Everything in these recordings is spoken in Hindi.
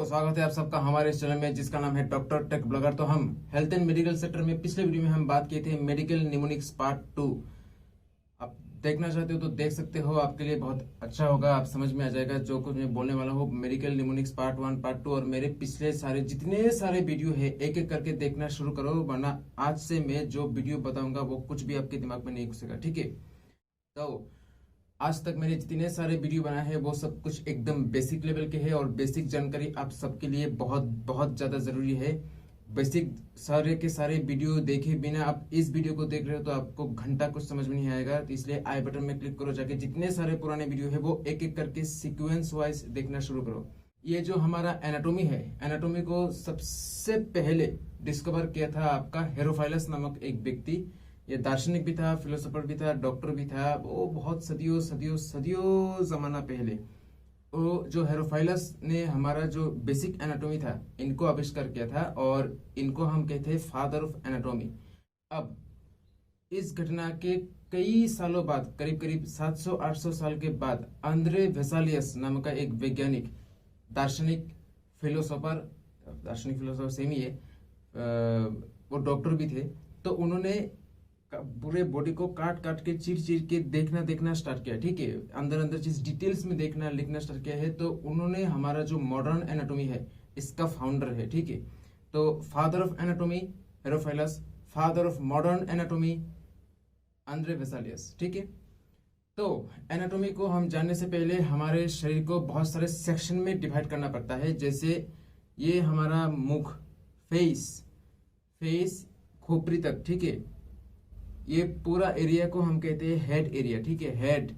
स्वागत है आप सबका हमारे इस चैनल में जिसका नाम है डॉक्टर टेक ब्लॉगर। तो हम हेल्थ एंड मेडिकल सेक्टर में पिछले वीडियो में हम बात किए थे मेडिकल निमोनिक्स पार्ट 2। आप देखना चाहते हो तो देख सकते हो, आपके लिए बहुत अच्छा होगा, आप समझ में आ जाएगा जो कुछ मैं बोलने वाला हूँ। मेडिकल निमोनिक्स पार्ट 1 पार्ट 2 और मेरे पिछले सारे जितने सारे वीडियो है एक एक करके देखना शुरू करो, वरना आज से मैं जो वीडियो बताऊंगा वो कुछ भी आपके दिमाग में नहीं घुसेगा। ठीक है, तो आज तक मैंने जितने सारे वीडियो बनाए हैं वो सब कुछ एकदम बेसिक लेवल के हैं और बेसिक जानकारी आप सबके लिए बहुत बहुत ज़्यादा ज़रूरी है। बेसिक सारे के सारे वीडियो देखे बिना आप इस वीडियो को देख रहे हो तो आपको घंटा कुछ समझ में नहीं आएगा। तो इसलिए आई बटन में क्लिक करो, जाके जितने सारे पुराने वीडियो है वो एक एक करके सीक्वेंस वाइज देखना शुरू करो। ये जो हमारा एनाटोमी है, एनाटोमी को सबसे पहले डिस्कवर किया था आपका हेरोफाइलस नामक एक व्यक्ति। ये दार्शनिक भी था, फिलोसोफर भी था, डॉक्टर भी था। वो बहुत सदियों सदियों सदियों जमाना पहले वो जो हेरोफाइलस ने हमारा जो बेसिक एनाटोमी था इनको आविष्कार किया था और इनको हम कहते हैं फादर ऑफ एनाटोमी। अब इस घटना के कई सालों बाद, करीब करीब 700-800 साल के बाद, आंद्रे वेसालियस नाम का एक वैज्ञानिक, दार्शनिक फिलोसोफर सेम ही है, वो डॉक्टर भी थे। तो उन्होंने पूरे बॉडी को काट काट के चीर चीर के देखना स्टार्ट किया। ठीक है, अंदर अंदर चीज डिटेल्स में देखना लिखना स्टार्ट किया है। तो उन्होंने हमारा जो मॉडर्न एनाटोमी है इसका फाउंडर है। ठीक है, तो father of anatomy Herophilus, father of modern anatomy Andre Vesalius. ठीक है, तो एनाटोमी को हम जानने से पहले हमारे शरीर को बहुत सारे सेक्शन में डिवाइड करना पड़ता है। जैसे ये हमारा मुख, फेस खोपड़ी तक। ठीक है, ये पूरा एरिया को हम कहते हैं हेड एरिया। ठीक है, हेड।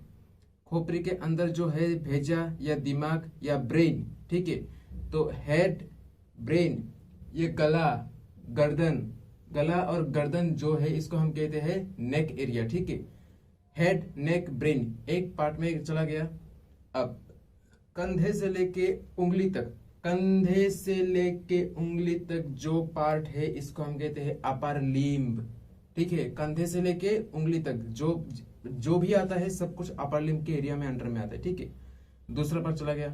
खोपड़ी के अंदर जो है भेजा या दिमाग या ब्रेन। ठीक है, तो हेड, ब्रेन, ये गला और गर्दन जो है इसको हम कहते हैं नेक एरिया। ठीक है, हेड, नेक, ब्रेन एक पार्ट में चला गया। अब कंधे से लेके उंगली तक जो पार्ट है इसको हम कहते हैं अपर लिम्ब। ठीक है, कंधे से लेके उंगली तक जो भी आता है सब कुछ अपर लिम्ब के एरिया में अंडर में आता है। ठीक है, दूसरा पार्ट चला गया।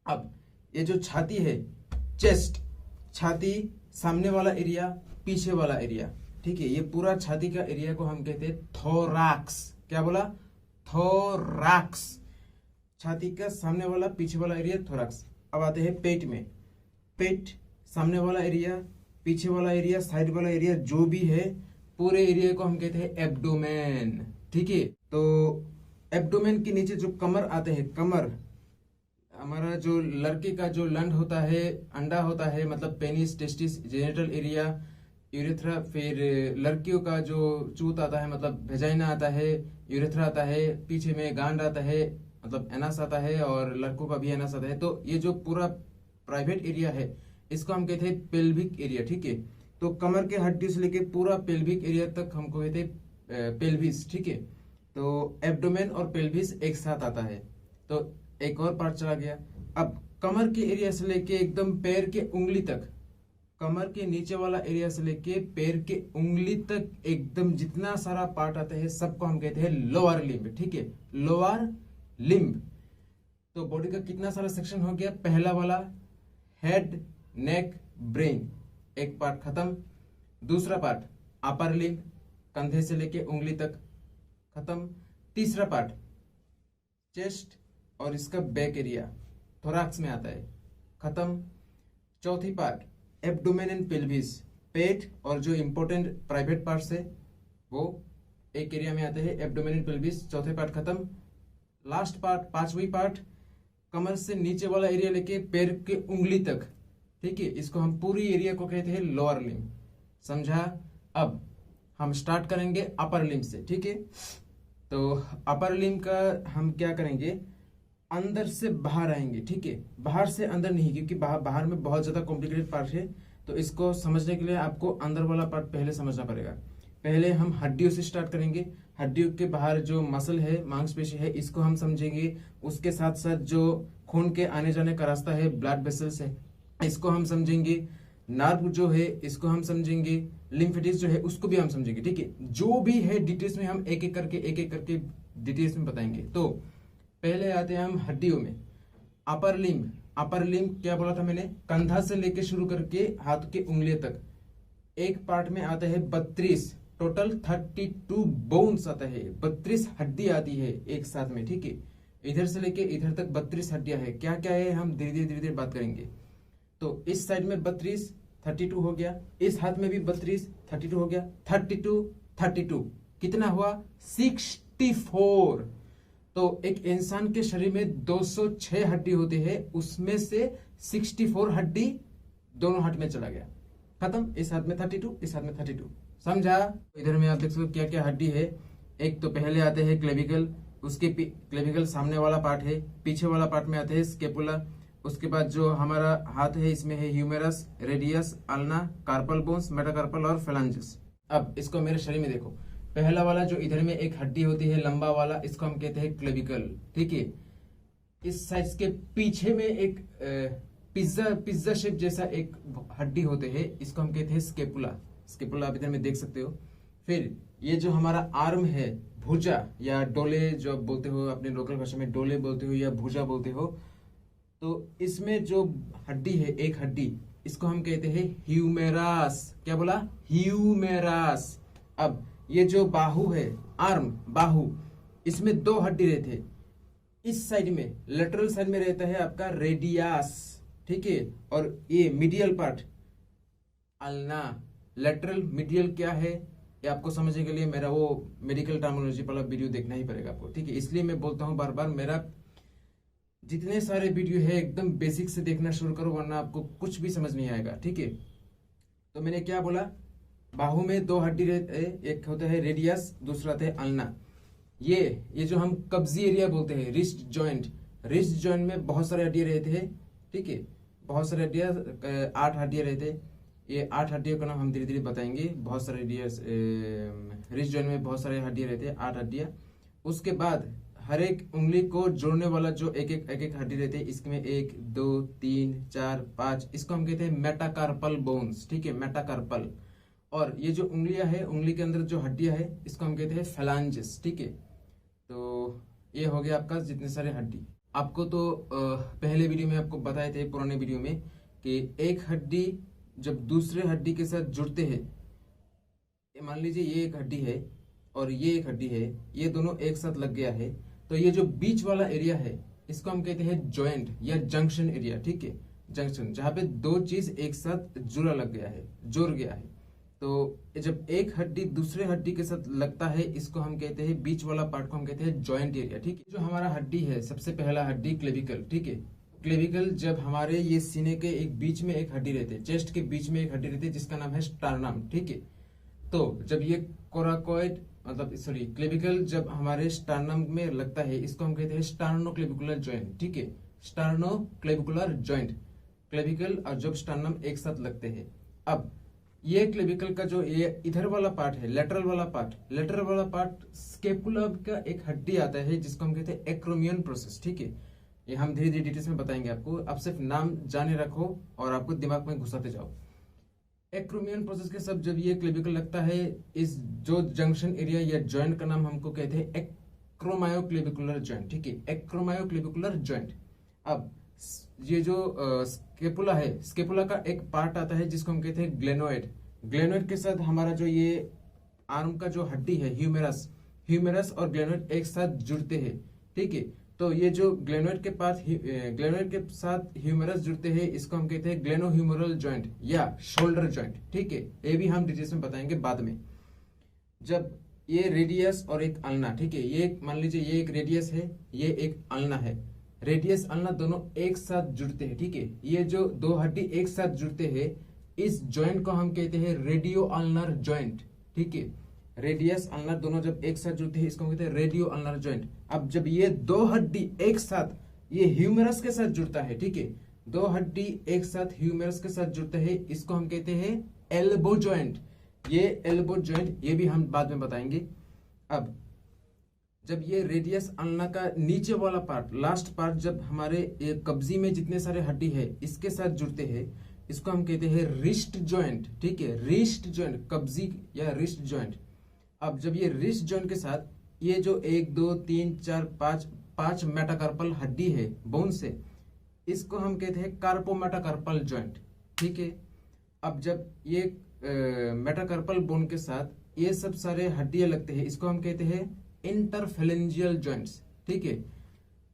अब ये जो छाती है, चेस्ट, छाती, सामने वाला एरिया, पीछे वाला एरिया। ठीक है, ये पूरा छाती का एरिया को हम कहते हैं थोरैक्स। क्या बोला? थोरैक्स। छाती का सामने वाला पीछे वाला एरिया थोरैक्स। अब आते हैं पेट में। पेट, सामने वाला एरिया, पीछे वाला एरिया, साइड वाला एरिया, जो भी है पूरे एरिया को हम कहते हैं एब्डोमेन। ठीक है, तो एब्डोमेन के नीचे जो कमर आते हैं, कमर हमारा जो लड़के का जो लंड होता है, अंडा होता है, मतलब penis, testis, genital area, urethra. फिर लड़कियों का जो चूत आता है, मतलब वेजाइना आता है, यूरेथ्रा आता है, पीछे में गांड आता है, मतलब एनस आता है, और लड़कों का भी एनस आता है। तो ये जो पूरा प्राइवेट एरिया है इसको हम कहते हैं पेल्विक एरिया। ठीक है, तो कमर के हड्डी से लेके पूरा पेल्विक एरिया तक हमको कहते हैं पेल्विस। ठीक है, तो एब्डोमेन और पेल्विस एक साथ आता है। तो एक और पार्ट चला गया। अब कमर के एरिया से लेके एकदम पैर के उंगली तक, कमर के नीचे वाला एरिया से लेके पैर के उंगली तक एकदम जितना सारा पार्ट आता है सबको हम कहते हैं लोअर लिम्ब। ठीक है, लोअर लिम्ब। तो बॉडी का कितना सारा सेक्शन हो गया? पहला वाला हेड, नेक, ब्रेन, एक पार्ट खत्म। दूसरा पार्ट अपर लिम्ब, कंधे से लेके उंगली तक खत्म। तीसरा पार्ट चेस्ट और इसका बैक एरिया थोरैक्स में आता है, खत्म। चौथी पार्ट एब्डोमेन एंड पेल्विस, पेट और जो इंपॉर्टेंट प्राइवेट पार्ट्स है वो एक एरिया में आते हैं, एब्डोमेन एंड पेल्विस, चौथे पार्ट खत्म। लास्ट पार्ट, पांचवी पार्ट, कमर से नीचे वाला एरिया लेके पैर के उंगली तक। ठीक है, इसको हम पूरी एरिया को कहते हैं लोअर लिम्ब। समझा? अब हम स्टार्ट करेंगे अपर लिम्ब से। ठीक है, तो अपर लिम्ब का हम क्या करेंगे? अंदर से बाहर आएंगे। ठीक है, बाहर से अंदर नहीं, क्योंकि बाहर में बहुत ज्यादा कॉम्प्लिकेटेड पार्ट है। तो इसको समझने के लिए आपको अंदर वाला पार्ट पहले समझना पड़ेगा। पहले हम हड्डियों से स्टार्ट करेंगे। हड्डियों के बाहर जो मसल है, मांसपेशी है, इसको हम समझेंगे। उसके साथ साथ जो खून के आने जाने का रास्ता है, ब्लड वेसल्स है, इसको हम समझेंगे। नर्व जो है इसको हम समझेंगे। लिम्फेटिक्स जो है उसको भी हम समझेंगे। ठीक है, जो भी है डिटेल्स में हम एक एक करके डिटेल्स में बताएंगे। तो पहले आते हैं हम हड्डियों में। अपर लिम्ब अपर लिम्ब क्या बोला था मैंने, कंधा से लेके शुरू करके हाथ के उंगलियों तक एक पार्ट में आता है 32, टोटल 32 बोन्स आता है, 32 हड्डी आती है एक साथ में, ठीक है। इधर से लेके इधर तक 32 हड्डियां है। क्या क्या है हम धीरे धीरे बात करेंगे। तो इस साइड में 32, 32 हो गया, इस हाथ में भी 32, 32 हो गया, 32, 32 कितना हुआ 64। तो एक इंसान के शरीर में 206 हड्डी होती है, उसमें से 64 हड्डी दोनों हाथ में चला गया, खत्म। इस हाथ में 32, इस हाथ में 32, समझा। इधर में आप देख सकते हो क्या क्या हड्डी है। एक तो पहले आते हैं क्लेविकल, उसके क्लेविकल सामने वाला पार्ट है, पीछे वाला पार्ट में आते हैं स्केपुला। उसके बाद जो हमारा हाथ है इसमें है humerus, radius, ulna, carpal bones, metacarpal और फेलांजिस। अब इसको मेरे शरीर में देखो, पहला वाला जो इधर में एक हड्डी होती है लंबा वाला, इसको हम कहते हैं क्लेविकल, ठीक है। इस साइज के पीछे में एक पिज्जा शेप जैसा एक हड्डी होते हैं, इसको हम कहते हैं स्केपुला। स्केपुला आप इधर में देख सकते हो। फिर ये जो हमारा आर्म है, भुजा या डोले जो बोलते हो अपने लोकल भाषा में, डोले बोलते हो या भुजा बोलते हो, तो इसमें जो हड्डी है एक हड्डी, इसको हम कहते हैं ह्यूमेरस। क्या बोला, ह्यूमेरस। अब ये जो बाहु है, आर्म बाहु, इसमें 2 हड्डी रहते हैं। इस साइड में लेटरल साइड में रहता है आपका रेडियस, ठीक है। और ये medial part ulna. Lateral medial क्या है ये आपको समझने के लिए मेरा वो मेडिकल टर्मिनोलॉजी वाला वीडियो देखना ही पड़ेगा आपको, ठीक है। इसलिए मैं बोलता हूँ बार बार, मेरा जितने सारे वीडियो है एकदम बेसिक से देखना शुरू करो, वरना आपको कुछ भी समझ नहीं आएगा, ठीक है। तो मैंने क्या बोला, बाहु में 2 हड्डी रहते हैं, एक होता है रेडियस, दूसरा होता है अल्ना। ये जो हम कब्जी एरिया बोलते हैं, रिस्ट जॉइंट, रिस्ट जॉइंट में बहुत सारे हड्डियां रहते हैं, ठीक है। बहुत सारे हड्डियां, 8 हड्डियां रहते हैं। ये 8 हड्डियों का नाम हम धीरे धीरे बताएंगे। बहुत सारे रिस्ट जॉइंट में बहुत सारे हड्डियां रहते हैं, 8 हड्डियां। उसके बाद हर एक उंगली को जोड़ने वाला जो एक एक हड्डी रहते हैं, इसमें 1, 2, 3, 4, 5, इसको हम कहते हैं मेटाकार्पल बोन्स, ठीक है, मेटाकार्पल। और ये जो उंगलियां है, उंगली के अंदर जो हड्डियां है, इसको हम कहते हैं फेलांजिस, ठीक है। तो ये हो गया आपका जितने सारे हड्डी। आपको तो पहले वीडियो में आपको बताए थे, पुराने वीडियो में, कि एक हड्डी जब दूसरे हड्डी के साथ जुड़ते हैं, मान लीजिए ये एक हड्डी है और ये एक हड्डी है, ये दोनों एक साथ लग गया है, तो ये जो बीच वाला एरिया है, इसको हम कहते हैं जॉइंट या जंक्शन एरिया, ठीक है। जंक्शन, जहां पे 2 चीज एक साथ जुड़ा लग गया है, जुड़ गया है। तो जब एक हड्डी दूसरे हड्डी के साथ लगता है, इसको हम कहते हैं, बीच वाला पार्ट को हम कहते हैं जॉइंट एरिया, ठीक है। जो हमारा हड्डी है, सबसे पहला हड्डी क्लेविकल, ठीक है। क्लेविकल जब हमारे ये सीने के एक बीच में एक हड्डी रहती है, चेस्ट के बीच में एक हड्डी रहती है, जिसका नाम है स्टार्नम, ठीक है। तो जब ये कोराकोइड मतलब सॉरी क्लेविकल जब हमारे स्टार्नम में लगता है, इसको हम कहते हैं स्टार्नोक्लेविकुलर जॉइंट, ठीक है। स्टार्नोक्लेविकुलर जॉइंट, क्लेविकल और जब स्टार्नम एक साथ लगते हैं। अब ये क्लेविकल का जो ये इधर वाला पार्ट है, लेटरल वाला पार्ट स्केपुला का एक हड्डी आता है, जिसको हम कहते हैं एक्रोमियन प्रोसेस, ठीक है। ये हम धीरे धीरे डिटेल्स में बताएंगे आपको, आप सिर्फ नाम जाने रखो और आपको दिमाग में घुसाते जाओ। एक्रोमियन प्रोसेस के सब जब ये क्लेविकल लगता है, इस जो जंक्शन एरिया या जॉइंट का नाम हमको कहते हैं एक्रोमायोक्लेविकुलर जॉइंट, ठीक है, एक्रोमायोक्लेविकुलर जॉइंट। अब ये जो स्केपुला है, स्केपुला का एक पार्ट आता है जिसको हम कहते हैं ग्लेनोइड। ग्लेनोइड के साथ हमारा जो ये आर्म का जो हड्डी है ह्यूमेरस और ग्लेनोइड एक साथ जुड़ते हैं, ठीक है। तो ये जो ग्लेनोइड के साथ ह्यूमेरस जुड़ते हैं, इसको हम कहते हैं ग्लेनोह्यूमरल जॉइंट या शोल्डर जॉइंट, ठीक है। ये भी हम डिटेल्स में बताएंगे बाद में। जब ये रेडियस और एक अल्ना, ठीक है, ये मान लीजिए ये एक रेडियस है, ये एक अल्ना है, रेडियस अल्ना दोनों एक साथ जुड़ते हैं, ठीक है। ये जो 2 हड्डी एक साथ जुड़ते हैं, इस जॉइंट को हम कहते हैं रेडियो अल्नर जॉइंट, ठीक है। रेडियस अल्नर दोनों जब एक साथ जुड़ते हैं, इसको कहते हैं रेडियो अल्नर जॉइंट। अब जब ये 2 हड्डी एक साथ ये ह्यूमेरस के साथ जुड़ता है, ठीक है, 2 हड्डी एक साथ ह्यूमेरस के साथ जुड़ते हैं, इसको हम कहते हैं एल्बो जॉइंट। ये एल्बो जॉइंट, ये भी हम बाद में बताएंगे। अब जब ये रेडियस अल्ना का नीचे वाला पार्ट, लास्ट पार्ट, जब हमारे ये कब्जी में जितने सारे हड्डी है इसके साथ जुड़ते हैं, इसको हम कहते हैं रिस्ट जॉइंट, ठीक है, रिस्ट जॉइंट, कब्जी या रिस्ट जॉइंट। अब जब ये रिस्ट जॉइंट के साथ ये जो 1, 2, 3, 4, 5 मेटाकार्पल हड्डी है बोन से, इसको हम कहते हैं कार्पोमेटाकार्पल जॉइंट, ठीक है। अब जब ये मेटाकार्पल बोन के साथ ये सब सारे हड्डियां लगते हैं, इसको हम कहते हैं इंटरफेलेंजियल जॉइंट्स, ठीक है।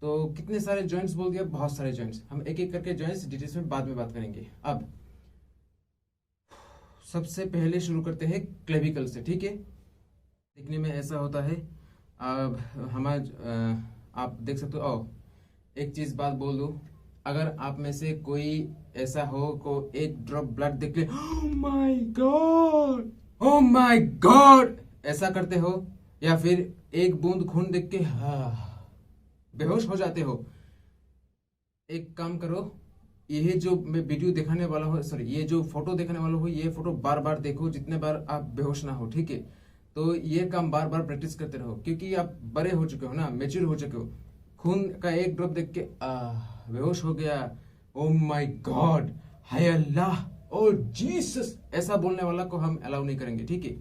तो कितने सारे जॉइंट्स बोल दिया, बहुत सारे जॉइंट्स। हम एक एक करके जॉइंट्स डिटेल्स में बाद में बात करेंगे। अब सबसे पहले शुरू करते हैं क्लेविकल से, ठीक है। दिखने में ऐसा होता है। अब आप देख सकते हो। एक चीज बात बोल दूं, अगर आप में से कोई ऐसा हो को एक ड्रॉप ब्लड देख ले ओ माय गॉड ऐसा करते हो, या फिर एक बूंद खून देख के बेहोश हो जाते हो, एक काम करो, ये जो मैं वीडियो दिखाने वाला हूँ, सॉरी ये जो फोटो दिखाने वाला हूँ, ये फोटो बार बार देखो जितने बार आप बेहोश ना हो, ठीक है। तो ये काम बार बार प्रैक्टिस करते रहो, क्योंकि आप बड़े हो चुके हो ना, मेच्योर हो चुके हो। खून का एक ड्रॉप देख के बेहोश हो गया, ओ माय गॉड, हाय अल्लाह, ओ जीसस, ऐसा बोलने वाला को हम अलाउ नहीं करेंगे, ठीक है।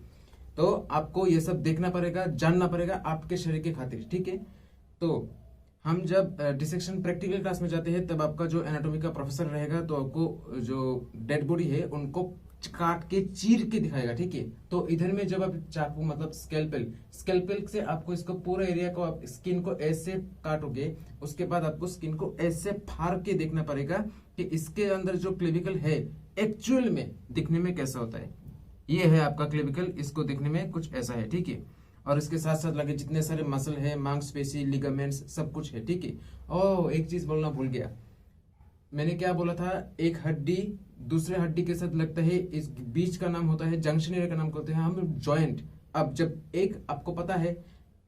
तो आपको ये सब देखना पड़ेगा, जानना पड़ेगा आपके शरीर के खातिर, ठीक है। तो हम जब डिसेक्शन प्रैक्टिकल क्लास में जाते हैं, तब आपका जो एनाटॉमी का प्रोफेसर रहेगा, तो आपको जो डेड बॉडी है उनको काट के चीर के दिखाएगा, ठीक है। तो इधर में जब आप चाकू मतलब स्केलपेल से आपको इसको पूरा एरिया को, आप स्किन को ऐसे काटोगे, उसके बाद आपको स्किन को ऐसे फाड़ के देखना पड़ेगा कि इसके अंदर जो क्लेविकल है एक्चुअल में दिखने में कैसा होता है। ये है आपका क्लेविकल, इसको देखने में कुछ ऐसा है, ठीक है। और इसके साथ साथ लगे जितने सारे मसल है, मांसपेशी, लिगामेंट्स, सब कुछ है, ठीक है। ओह, एक चीज बोलना भूल गया, मैंने क्या बोला था, एक हड्डी दूसरे हड्डी के साथ लगता है, इस बीच का नाम होता है, जंक्शन एरिया का नाम होता है हम जॉइंट। अब जब एक, आपको पता है,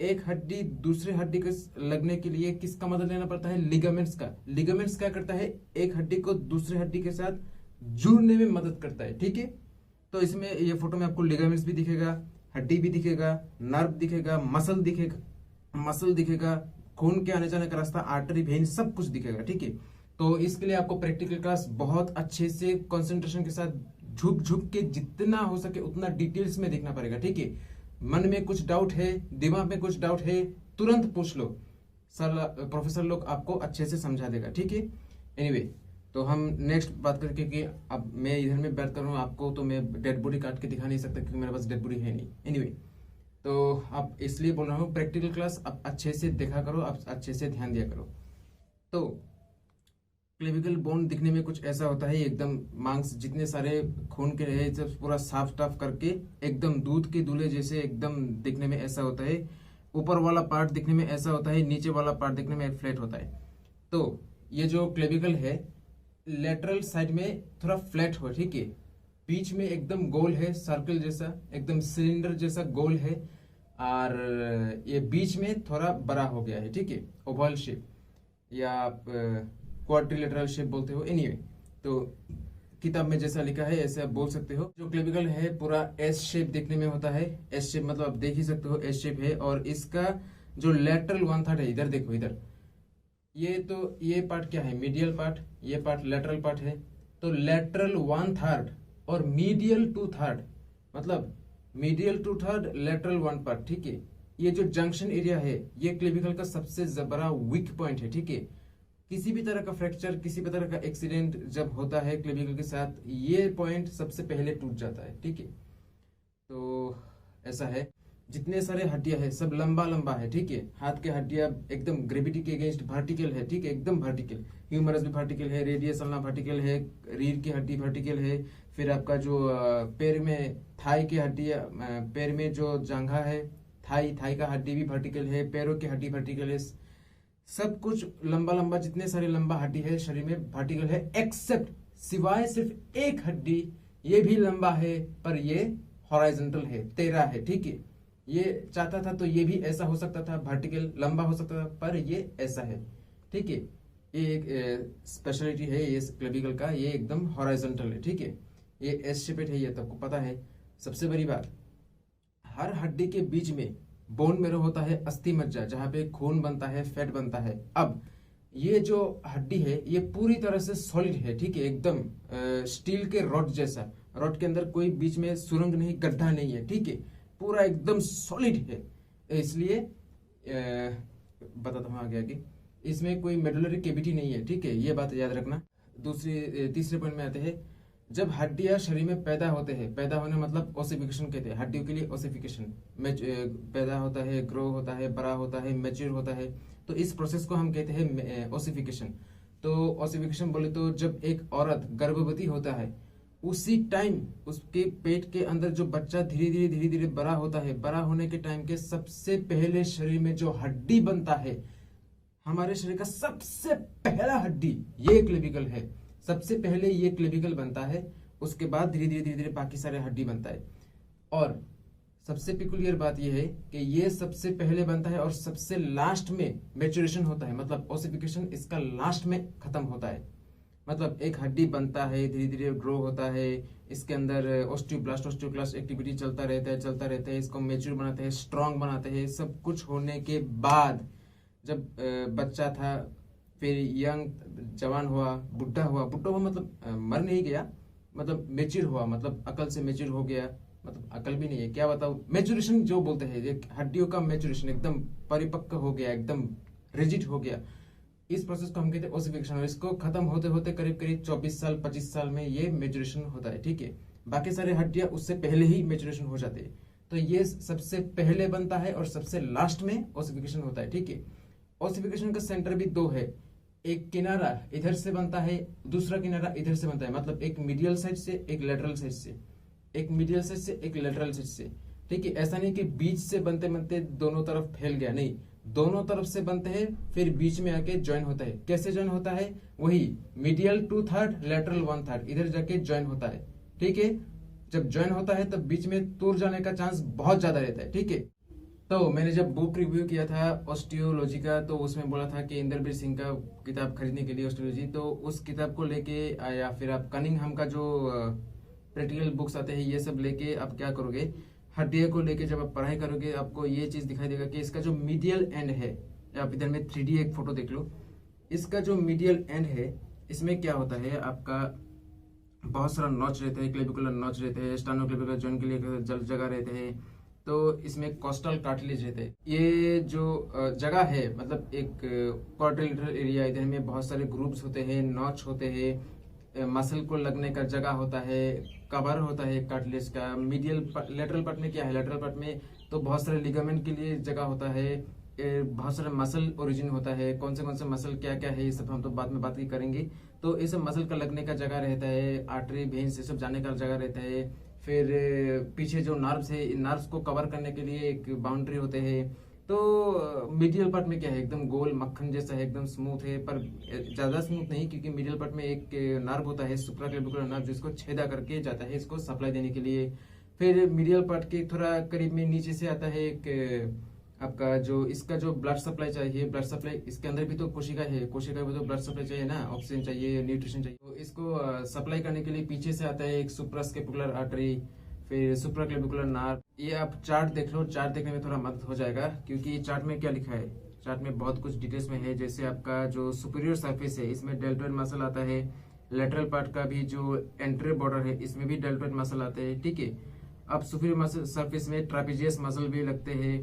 एक हड्डी दूसरे हड्डी के लगने के लिए किसका मदद लेना पड़ता है, लिगामेंट्स का। लिगामेंट्स क्या करता है, एक हड्डी को दूसरे हड्डी के साथ जुड़ने में मदद करता है, ठीक है। तो इसमें ये फोटो में आपको लिगामेंट्स भी दिखेगा, हड्डी भी दिखेगा, नर्व दिखेगा, मसल दिखेगा, खून के आने जाने का रास्ता, आर्टरी, वेन, सब कुछ दिखेगा, ठीक है। तो इसके लिए आपको प्रैक्टिकल क्लास बहुत अच्छे से कंसंट्रेशन के साथ झुक के जितना हो सके उतना डिटेल्स में देखना पड़ेगा, ठीक है। मन में कुछ डाउट है, दिमाग में कुछ डाउट है, तुरंत पूछ लो, सर प्रोफेसर लोग आपको अच्छे से समझा देगा, ठीक है। एनीवे, तो हम नेक्स्ट बात करके कि अब मैं इधर में बैठ कर रहा हूँ आपको, तो मैं डेड बॉडी काट के दिखा नहीं सकता क्योंकि मेरे पास डेड बॉडी है नहीं। एनीवे, तो आप इसलिए बोल रहा हूँ प्रैक्टिकल क्लास आप अच्छे से देखा करो, आप अच्छे से ध्यान दिया करो। तो क्लेविकल बोन दिखने में कुछ ऐसा होता है, एकदम मांस जितने सारे खून के रहे सब पूरा साफ साफ करके एकदम दूध के दूल्हे जैसे एकदम दिखने में ऐसा होता है। ऊपर वाला पार्ट दिखने में ऐसा होता है, नीचे वाला पार्ट दिखने में फ्लैट होता है। तो ये जो क्लेविकल है लेटरल साइड में थोड़ा फ्लैट हो, ठीक है, बीच में एकदम गोल है, सर्कल जैसा, एकदम सिलेंडर जैसा गोल है, और ये बीच में थोड़ा बड़ा हो गया है, ठीक है, ओवल शेप, या आप क्वाड्रिलेटरल शेप बोलते हो। एनीवे, तो किताब में जैसा लिखा है ऐसे आप बोल सकते हो। जो क्लेविकल है पूरा एस शेप देखने में होता है, एस शेप मतलब आप देख ही सकते हो एस शेप है। और इसका जो लेटरल 1/3 है, इधर देखो, इधर ये, तो ये पार्ट क्या है, मीडियल पार्ट, ये पार्ट लेटरल पार्ट है। तो लेटरल 1/3 और मीडियल 2/3, मतलब मीडियल 2/3 लेटरल 1 पार्ट, ठीक है। ये जो जंक्शन एरिया है ये क्लेविकल का सबसे बड़ा वीक पॉइंट है, ठीक है। किसी भी तरह का फ्रैक्चर, किसी भी तरह का एक्सीडेंट जब होता है क्लेविकल के साथ, ये पॉइंट सबसे पहले टूट जाता है, ठीक है। तो ऐसा है, जितने सारे हड्डियां है सब लंबा लंबा है, ठीक है। हाथ के हड्डियां एकदम ग्रेविटी के अगेंस्ट वर्टिकल है, ठीक है, एकदम वर्टिकल। ह्यूमरस भी वर्टिकल है, रेडियस अल्ना वर्टिकल है, रीढ़ की हड्डी वर्टिकल है। फिर आपका जो पैर में थाई की हड्डी, पैर में जो जांघा है, थाई का हड्डी भी वर्टिकल है, पैरों की हड्डी वर्टिकल है। सब कुछ लंबा लंबा, जितने सारे लंबा हड्डी है शरीर में वर्टिकल है, एक्सेप्ट सिवाय सिर्फ एक हड्डी, ये भी लंबा है पर ये हॉराइजॉन्टल है, टेढ़ा है, ठीक है। ये चाहता था तो ये भी ऐसा हो सकता था, वर्टिकल लंबा हो सकता था, पर ये ऐसा है, ठीक है। ये एक स्पेशलिटी है ये क्लेविकल का, ये एकदम हॉराइजॉन्टल है, ठीक है। ये एस शेपेड है, ये तो आपको पता है। सबसे बड़ी बात, हर हड्डी के बीच में बोन मेरो होता है अस्थि मज्जा, जहां पे खून बनता है, फैट बनता है। अब ये जो हड्डी है ये पूरी तरह से सॉलिड है, ठीक है, एकदम स्टील के रॉड जैसा। रॉड के अंदर कोई बीच में सुरंग नहीं, गड्ढा नहीं है, ठीक है, पूरा एकदम सॉलिड है। इसलिए बताता हूँ आगे आगे। इसमें कोई मेडुलरी कैविटी नहीं है, ठीक है, ये बात याद रखना। तीसरे पॉइंट में आते हैं, जब हड्डियां शरीर में पैदा होते हैं, पैदा होने मतलब ओसिफिकेशन कहते हैं, हड्डियों के लिए ओसिफिकेशन, पैदा होता है, ग्रो होता है, बड़ा होता है, मैच्योर होता है, तो इस प्रोसेस को हम कहते हैं ओसिफिकेशन। तो ओसिफिकेशन बोले तो जब एक औरत गर्भवती होता है उसी टाइम उसके पेट के अंदर जो बच्चा धीरे धीरे बड़ा होता है, बड़ा होने के टाइम के सबसे पहले शरीर में जो हड्डी बनता है, हमारे शरीर का सबसे पहला हड्डी ये क्लेविकल है। सबसे पहले ये क्लेविकल बनता है, उसके बाद धीरे धीरे बाकी सारे हड्डी बनता है। और सबसे पिकुलियर बात यह है कि ये सबसे पहले बनता है और सबसे लास्ट में मैच्योरेशन होता है, मतलब ओसिफिकेशन इसका लास्ट में खत्म होता है। मतलब एक हड्डी बनता है, धीरे धीरे ग्रो होता है, इसके अंदर ऑस्टियोब्लास्ट एक्टिविटी चलता रहता है, इसको मैच्योर बनाते हैं, स्ट्रांग बनाते हैं। सब कुछ होने के बाद जब बच्चा था, फिर यंग जवान हुआ, बुढ़ा हुआ मतलब मर नहीं गया, मतलब मैच्योर हुआ, मतलब अकल से मैच्योर हो गया, मतलब अकल भी नहीं है, क्या बताओ, मैच्योरेशन जो बोलते हैं, हड्डियों का मैच्योरेशन एकदम परिपक्व हो गया, एकदम रिजिड हो गया, इस प्रोसेस को हम कहते हैं ओसिफिकेशन। और इसको खत्म होते होते करीब 24 साल 25 साल में ये मैच्योरेशन होता है, ठीक है। बाकी सारे हड्डियां उससे पहले ही मैच्योरेशन हो जाते हैं। तो ये सबसे पहले बनता है और सबसे लास्ट में ओसिफिकेशन होता है, ठीक है। ओसिफिकेशन का सेंटर भी दो है, एक किनारा इधर से बनता है, दूसरा किनारा इधर से बनता है, मतलब एक मीडियल साइड से एक लेटरल साइड से, एक मीडियल साइड से एक लेटरल साइड से, ठीक है। ऐसा नहीं कि बीच से बनते बनते दोनों तरफ फैल गया, नहीं, दोनों तरफ से बनते हैं, फिर बीच में आके ज्वाइन होता है। कैसे ज्वाइन होता है? वही मीडियल 2/3 लेटरल 1/3 इधर जाके ज्वाइन होता है, ठीक है। जब ज्वाइन होता है तब बीच में तोड़ जाने का चांस बहुत ज्यादा रहता है, ठीक है। तो मैंने जब बुक रिव्यू किया था ऑस्टियोलॉजी का, तो उसमें बोला था कि इंदरबीर सिंह का किताब खरीदने के लिए ऑस्टियोलॉजी, तो उस किताब को लेके या फिर आप कनिंघम का जो प्रैक्टिकल बुक्स आते हैं ये सब लेके आप क्या करोगे, हड्डियों को लेके जब आप पढ़ाई करोगे आपको ये चीज दिखाई देगा कि इसका जो मीडियल एंड है, आप इधर में 3D एक फोटो देख लो, इसका जो मीडियल एंड है इसमें क्या होता है, आपका बहुत सारा नॉच रहता है, क्लेविकुलर नॉच रहते हैं, स्टार्नोक्लेविकुलर जॉइंट के लिए जगह रहते हैं, तो इसमें कोस्टल कार्टिलेज रहते हैं। ये जो जगह है, मतलब एक क्वाड्रिलेटरल एरिया, इधर में बहुत सारे ग्रुप्स होते हैं, नॉच होते हैं, मसल को लगने का जगह होता है, कवर होता है कार्टिलेज का। मीडियल लेटरल पार्ट में क्या है, लेटरल पार्ट में तो बहुत सारे लिगामेंट के लिए जगह होता है, बहुत सारे मसल ओरिजिन होता है, कौन से मसल क्या क्या है ये सब हम तो बाद में बात ही करेंगे। तो ये सब मसल का लगने का जगह रहता है, आर्टरी वेन्स ये सब जाने का जगह रहता है। फिर पीछे जो नर्व्स है, इन नर्व्स को कवर करने के लिए एक बाउंड्री होते हैं। तो मीडियल पार्ट में क्या है, एकदम गोल मक्खन जैसा है, एकदम स्मूथ है, पर ज्यादा स्मूथ नहीं, क्योंकि मीडियल पार्ट में एक नर्व होता है सुप्राक्लेविकुलर नर्व, जिसको छेदा करके जाता है इसको सप्लाई देने के लिए। फिर मीडियल पार्ट के थोड़ा करीब में नीचे से आता है एक आपका जो इसका जो ब्लड सप्लाई चाहिए, ब्लड सप्लाई इसके अंदर भी तो कोशिका है, कोशिका में तो ब्लड सप्लाई चाहिए ना, ऑक्सीजन चाहिए, न्यूट्रिशन चाहिए, तो इसको सप्लाई करने के लिए पीछे से आता है एक सुप्रास्केपुलर आर्टरी, फिर सुप्राक्लेविकुलर नर्व। ये आप चार्ट देख लो, चार्ट देखने में थोड़ा मदद हो जाएगा, क्योंकि चार्ट में क्या लिखा है, चार्ट में बहुत कुछ डिटेल्स में है। जैसे आपका जो सुपीरियर सरफेस है इसमें डेल्टोइड मसल आता है, लेटरल पार्ट का भी जो एंट्री बॉर्डर है इसमें भी डेल्टोइड मसल आते हैं, ठीक है। अब सुपीरियर मसल सरफेस में ट्रापेजियस मसल भी लगते हैं।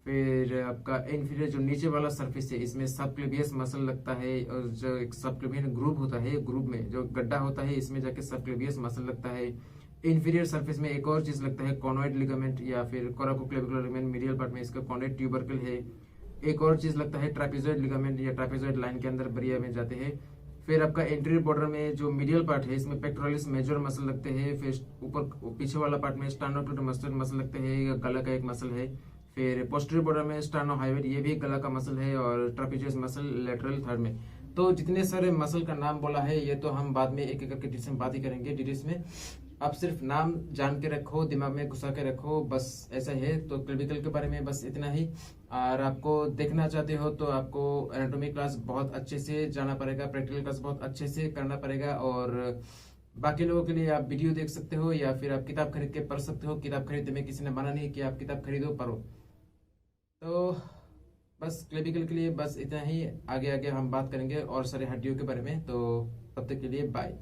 फिर आपका इन्फीरियर जो नीचे वाला सरफेस है इसमें सबक्लेवियस मसल लगता है, और जो एक सबक्लेवियन ग्रुप होता है, ग्रुप में जो गड्ढा होता है इसमें जाके सबक्लेवियस मसल लगता है। इन्फीरियर सरफेस में एक और चीज लगता है कॉनॉइड लिगामेंट या फिर कोराकोक्लेविकुलर लिगामेंट, मीडियल पार्ट में इसका कॉनॉइड ट्यूबरकल है। एक और चीज लगता है ट्रापेजॉइड लिगामेंट या ट्रापेजॉइड लाइन के अंदर बरिया में जाते हैं। फिर आपका एंटीरियर बॉर्डर में जो मीडियल पार्ट है इसमें पेक्टोरलिस मेजर मसल लगते हैं। फिर ऊपर पीछे वाला पार्ट में स्टार्नोक्लेविकुलर मसल लगते हैं, गला का एक मसल है। फिर पोस्टीरियर बॉर्डर में स्टार्नोहाइवेट, ये भी गला का मसल है, और ट्रापेजियस मसल लेटरल थर्ड में। तो जितने सारे मसल का नाम बोला है ये तो हम बाद में एक एक करके डिटेल्स में बात ही करेंगे डिटेल्स में। आप सिर्फ नाम जान के रखो, दिमाग में घुसा के रखो, बस ऐसा है। तो क्लेविकल के बारे में बस इतना ही। और आपको देखना चाहते हो तो आपको एनाटॉमी क्लास बहुत अच्छे से जाना पड़ेगा, प्रैक्टिकल क्लास बहुत अच्छे से करना पड़ेगा। और बाकी लोगों के लिए आप वीडियो देख सकते हो या फिर आप किताब खरीद के पढ़ सकते हो। किताब खरीदने में किसी ने मना नहीं कि आप किताब खरीदो पढ़ो। तो बस क्लेविकल के लिए बस इतना ही, आगे आगे हम बात करेंगे और सारे हड्डियों के बारे में। तो तब तक के लिए बाय।